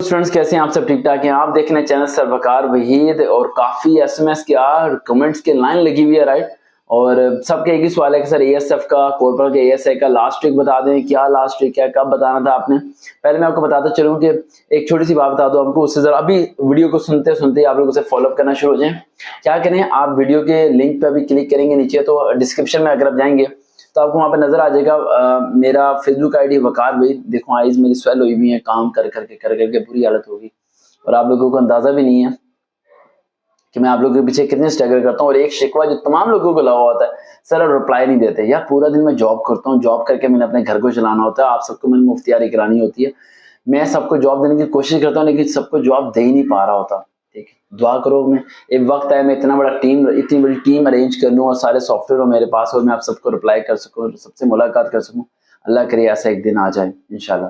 Students, कैसे हैं आप सब? ठीक ठाक हैं? आप देख रहे हैं चैनल सर वकार वहीद और काफी एसएमएस के कमेंट्स के लाइन लगी हुई है, राइट। और सबके एक ही सवाल है कि सर एएसएफ का, कॉर्पोरल के एएसआई का लास्ट ट्रिक बता दें। क्या लास्ट ट्रिक है, कब बताना था आपने? पहले मैं आपको बताता चलूं कि एक छोटी सी बात बता दूं आपको, उससे जरा अभी वीडियो को सुनते सुनते आप लोग उसे फॉलो अप करना शुरू हो जाएं। क्या करें, आप वीडियो के लिंक पे अभी क्लिक करेंगे नीचे, तो डिस्क्रिप्शन में अगर आप जाएंगे तो आपको वहां पर नजर आ जाएगा मेरा फेसबुक आईडी वकार वहीद। देखो आईज मेरी स्वेल हुई हुई है, काम कर करके बुरी हालत होगी और आप लोगों को अंदाजा भी नहीं है कि मैं आप लोगों के पीछे कितने स्ट्रगल करता हूँ। और एक शिकवा जो तमाम लोगों को लगा होता है, सर आप रिप्लाई नहीं देते। यार पूरा दिन मैं जॉब करता हूँ, जॉब करके मैंने अपने घर को चलाना होता है, आप सबको मैंने मुफ्तियारी करानी होती है। मैं सबको जॉब देने की कोशिश करता हूँ लेकिन सबको जॉब दे ही नहीं पा रहा होता। ठीक है, दुआ करो मैं एक वक्त आए मैं इतनी बड़ी टीम अरेंज कर लूँ और सारे सॉफ्टवेयर हो मेरे पास और मैं आप सबको रिप्लाई कर सकूँ, सबसे मुलाकात कर सकूँ। अल्लाह करे ऐसा एक दिन आ जाए इंशाल्लाह।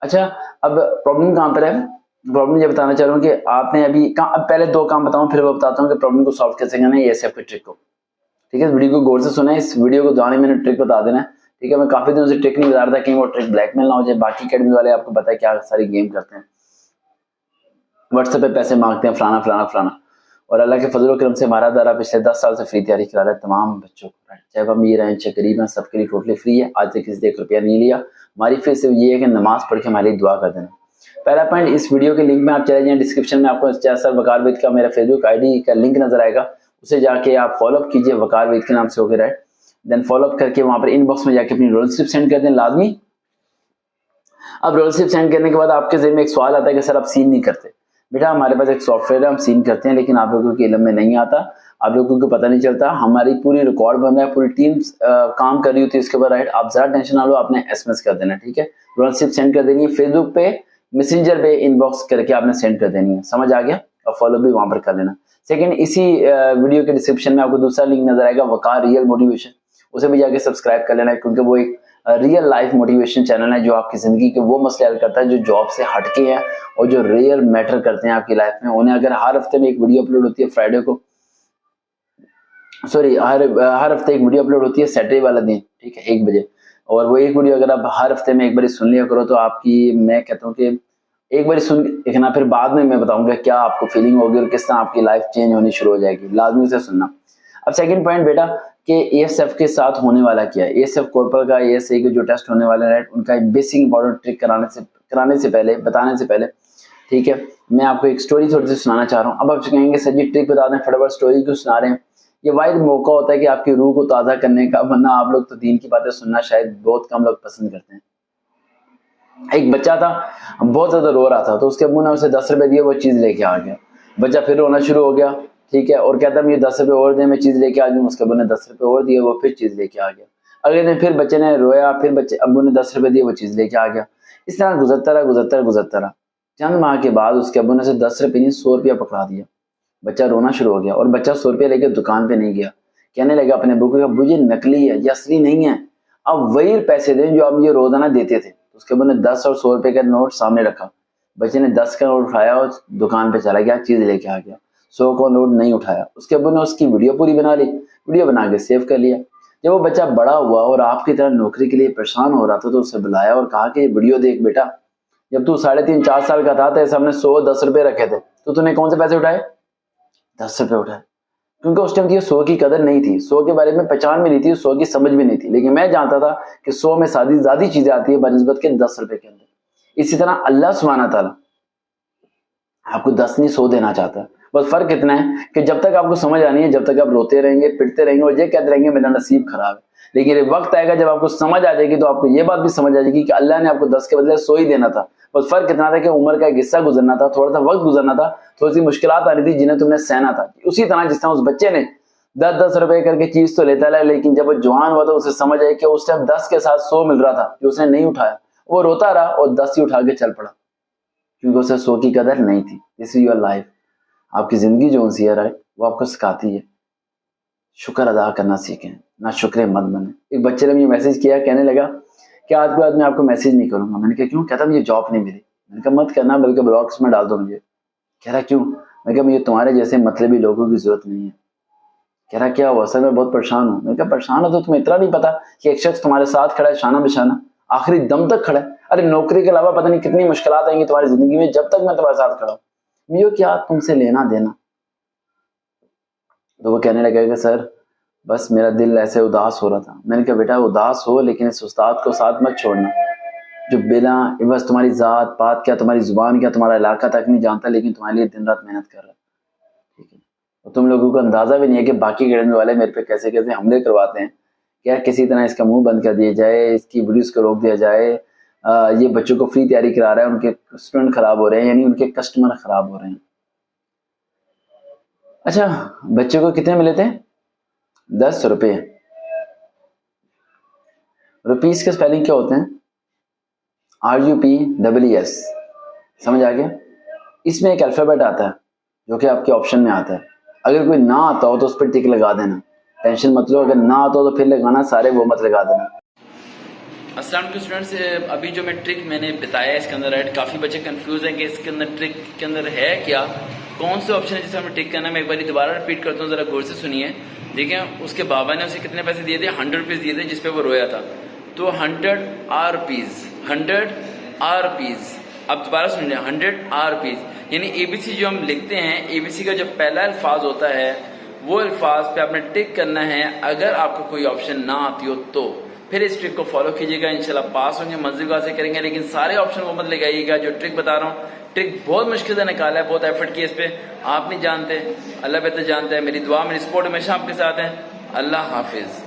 अच्छा, अब प्रॉब्लम कहाँ पर है? प्रॉब्लम ये बताना चाह रहा हूँ कि आपने अब पहले दो काम बताऊं, फिर वो बताता हूँ कि प्रॉब्लम को सॉल्व कैसे करना है एएसएफ के ट्रिक को। ठीक है, वीडियो को गौर से सुना है, इस वीडियो को दौरान मैंने ट्रिक बता देना है। ठीक है, मैं काफी दिनों से ट्रिक नहीं बता रहा था, कहीं वो ट्रिक ब्लैकमेल ना हो जाए। बाकी अकेडमी वाले आपको पता है क्या सारी गेम करते हैं, व्हाट्सएप पे पैसे मांगते हैं, फलाना फलाना फलाना। और अल्लाह के फजल करम से हमारा दारा पिछले 10 साल से फ्री तैयारी करा रहा है तमाम बच्चों को, चाहे वो अमीर हैं चाहे गरीब हैं, सबके लिए टोटली फ्री है। आज तक किसी से 1 रुपया नहीं लिया। हमारी फीस सिर्फ ये है कि नमाज पढ़ के हमारे लिए दुआ कर देना। पहला पॉइंट, इस वीडियो के लिंक में आप चले जाएं, डिस्क्रिप्शन में आपको सर वकार वहीद का मेरा फेसबुक आईडी का लिंक नजर आएगा, उसे जाके आप फॉलो अप कीजिए, वकार वहीद के नाम से होकर, राइट। देन फॉलो अप करके वहां पर इनबॉक्स में जाके अपनी रोल स्लिप सेंड कर दें लाजमी। अब रोल स्लिप सेंड करने के बाद आपके ज़हन में एक सवाल आता है कि सर आप सीन नहीं करते। बेटा हमारे पास एक सॉफ्टवेयर है, हम सीन करते हैं, लेकिन आप लोगों के इल्म में नहीं आता, आप लोगों को पता नहीं चलता। हमारी पूरी रिकॉर्ड बन रहा है, पूरी टीम काम कर रही होती है इसके ऊपर, राइट। आप जरा टेंशन ना लो, आपने एसएमएस कर देना, ठीक है। रोल स्लिप सेंड कर देनी है, फेसबुक पे मैसेंजर पे इनबॉक्स करके आपने सेंड कर देनी है, समझ आ गया। और फॉलो भी वहां पर कर लेना। सेकंड, इसी वीडियो के डिस्क्रिप्शन में आपको दूसरा लिंक नजर आएगा, वकार रियल मोटिवेशन, उसे भी जाके सब्सक्राइब कर लेना है, क्योंकि वो एक रियल लाइफ मोटिवेशन चैनल है जो आपकी जिंदगी के वो मसले हल करता है जो जॉब से हटके हैं और जो रियल मैटर करते हैं आपकी लाइफ में। उन्हें अगर हर हफ्ते में एक वीडियो अपलोड होती है फ्राइडे को, सॉरी हर हफ्ते एक वीडियो अपलोड होती है सैटरडे वाला दिन, ठीक है, 1 बजे। और वो एक वीडियो अगर आप हर हफ्ते में एक बार सुन लिया करो तो आपकी, मैं कहता हूँ कि एक बार सुन देखना, फिर बाद में मैं बताऊंगा क्या आपको फीलिंग होगी और किस तरह आपकी लाइफ चेंज होनी शुरू हो जाएगी। लाजमी उसे सुनना। अब सेकंड पॉइंट बेटा कि एएसएफ के साथ होने वाला क्या है। एएसएफ कॉर्पोरल का एएसआई का जो टेस्ट होने वाला है, उनका एक बेसिक इंपॉर्टेंट ट्रिक कराने से पहले, बताने से पहले, ठीक है, मैं आपको एक स्टोरी थोड़ी सी सुनाना चाह रहा हूँ। अब आप कहेंगे सर जी ट्रिक बता दें, फटाफट स्टोरी क्यों सुना रहे हैं? ये वाहिद मौका होता है कि आपकी रूह को ताज़ा करने का, वरना आप लोग तो दीन की बातें सुनना शायद बहुत कम लोग पसंद करते हैं। एक बच्चा था, बहुत ज्यादा रो रहा था, तो उसके अब्बू ने उसे 10 रुपए दिए, वो चीज लेके आ गया। बच्चा फिर रोना शुरू हो गया, ठीक है, और कहता मुझे 10 रुपए और दे, मैं चीज लेके आ जाऊँ। उसके अब्बू ने 10 रुपए और दिए, वो फिर चीज लेके आ गया। अगले दिन फिर बच्चे ने रोया, फिर अब्बू ने 10 रुपए दिए, वो चीज लेके आ गया। इस तरह गुजरता रहा। चंद माह के बाद उसके अब्बू ने उसे 10 रुपए नहीं 100 रुपया पकड़ा दिया। बच्चा रोना शुरू हो गया और बच्चा 100 रुपया लेके दुकान पे नहीं गया। कहने लगा अपने अब्बू को, अब्बू ये नकली है, ये असली नहीं है, अब वही पैसे दें जो आप ये रोजाना देते थे। उसके अब्बू ने 10 और 100 रुपए का नोट सामने रखा। बच्चे ने 10 का नोट उठाया और दुकान पे चला गया, चीज लेके आ गया। 100 का नोट नहीं उठाया। उसके अब्बू ने उसकी वीडियो पूरी बना ली, वीडियो बना के सेव कर लिया। जब वो बच्चा बड़ा हुआ और आपकी तरह नौकरी के लिए परेशान हो रहा था, तो उसे बुलाया और कहा कि वीडियो देख बेटा, जब तू 3.5-4 साल का था, तो हमने 100-10 रुपए रखे थे, तो तूने कौन से पैसे उठाए? 10 रुपए उठाए। क्योंकि उस टाइम 100 की कदर नहीं थी, 100 के बारे में पहचान भी नहीं थी, 100 की समझ भी नहीं थी। लेकिन मैं जानता था कि 100 में ज्यादा चीजें आती है बनिस्बत के 10 रुपए के अंदर। इसी तरह अल्लाह सुब्हाना ताला आपको 10 नहीं 100 देना चाहता है। बस फर्क इतना है कि जब तक आपको समझ आनी है, जब तक आप रोते रहेंगे, पिटते रहेंगे और ये कहते रहेंगे मेरा नसीब खराब है। लेकिन एक वक्त आएगा जब आपको समझ आ जाएगी, तो आपको ये बात भी समझ आ जाएगी कि अल्लाह ने आपको 10 के बदले 100 ही देना था। बस फर्क इतना था कि उम्र का एक हिस्सा गुजरना था, थोड़ा सा वक्त गुजरना था, थोड़ी सी मुश्किलात आनी थी जिन्हें तुमने सहना था। उसी तरह जिस तरह उस बच्चे ने 10-10 रुपए करके चीज तो लेता रहा, लेकिन जब वो जवान हुआ तो उसे समझ आई कि उस टाइम 10 के साथ 100 मिल रहा था जो उसने नहीं उठाया। वो रोता रहा और 10 ही उठा के चल पड़ा, क्योंकि उसे 100 की कदर नहीं थी। This is your life. आपकी जिंदगी जो सी है, राइट, वो आपको सिखाती है शुक्र अदा करना सीखें, ना शुक्र मत बने। एक बच्चे ने मुझे मैसेज किया, कहने लगा कि आज के बाद मैं आपको मैसेज नहीं करूंगा। मैंने कहा क्यों? कहता मुझे जॉब नहीं मिली। मैंने कहा मत करना, बल्कि ब्लॉग्स में डाल दो मुझे। कह रहा क्यों? मैं कहा मुझे तुम्हारे जैसे मतलबी लोगों की जरूरत नहीं है। कह रहा क्या हुआ? सर मैं बहुत परेशान हूँ। मैंने कहा परेशान हो तो तुम्हें इतना नहीं पता कि एक शख्स तुम्हारे साथ खड़ा है, शाना बिशाना, आखिरी दम तक खड़ा है, अरे नौकरी के अलावा पता नहीं कितनी मुश्किलात आएंगी तुम्हारी जिंदगी में, जब तक मैं तुम्हारे साथ खड़ा हूं, मियो क्या तुमसे लेना देना। तो वो कहने लगा कि सर बस मेरा दिल ऐसे उदास हो रहा था। मैंने कहा बेटा उदास हो, लेकिन इस उस्ताद को साथ मत छोड़ना जो बिना बस तुम्हारी जात पात क्या, तुम्हारी जुबान क्या, तुम्हारा इलाका तक नहीं जानता, लेकिन तुम्हारे लिए दिन रात मेहनत कर रहा है। ठीक है, और तुम लोगों को अंदाजा भी नहीं है कि बाकी अकेडमी वाले मेरे पे कैसे कैसे हमले करवाते हैं कि यार किसी तरह इसका मुंह बंद कर दिया जाए, इसकी वीडियोस को रोक दिया जाए, ये बच्चों को फ्री तैयारी करा रहा है, उनके स्टूडेंट खराब हो रहे हैं, यानी उनके कस्टमर खराब हो रहे हैं। अच्छा बच्चों को कितने मिले थे? 10 रुपए। रुपीस के स्पेलिंग क्या होते हैं? RUPEES। समझ आ गया? इसमें एक अल्फाबेट आता है जो कि आपके ऑप्शन में आता है। अगर कोई ना आता हो तो उस पर टिक लगा देना, टेंशन मत लो। अगर ना आता हो तो फिर लगाना, सारे वो मत लगा देना। अस्सलाम वालेकुम स्टूडेंट्स, अभी जो मैं ट्रिक मैंने बताया इसके अंदर राइट, काफ़ी बच्चे कंफ्यूज हैं कि इसके अंदर ट्रिक के अंदर है क्या, कौन से ऑप्शन है जिसे हमें टिक करना है। मैं एक बार दोबारा रिपीट करता हूँ, जरा गौर से सुनिए। देखें उसके बाबा ने उसे कितने पैसे दिए थे? 100 रुपीज़ दिए थे, जिसपे वो रोया था। तो 100 रुपीज़, 100 रुपीज़। अब दोबारा सुन लें, 100 रुपीज़, यानी ABC जो हम लिखते हैं, ABC का जो पहला अल्फाज होता है वो अल्फाज पे आपने टिक करना है। अगर आपको कोई ऑप्शन ना आती हो तो फिर इस ट्रिक को फॉलो कीजिएगा, इंशाल्लाह पास होंगे, मंजिल को हासिल करेंगे। लेकिन सारे ऑप्शन वो मत लगाइएगा जो ट्रिक बता रहा हूँ। ट्रिक बहुत मुश्किल से निकाला है, बहुत एफर्ट किया इस पे, आप नहीं जानते, अल्लाह बेहतर जानता है। मेरी दुआ मेरी सपोर्ट हमेशा आपके साथ है। अल्लाह हाफिज।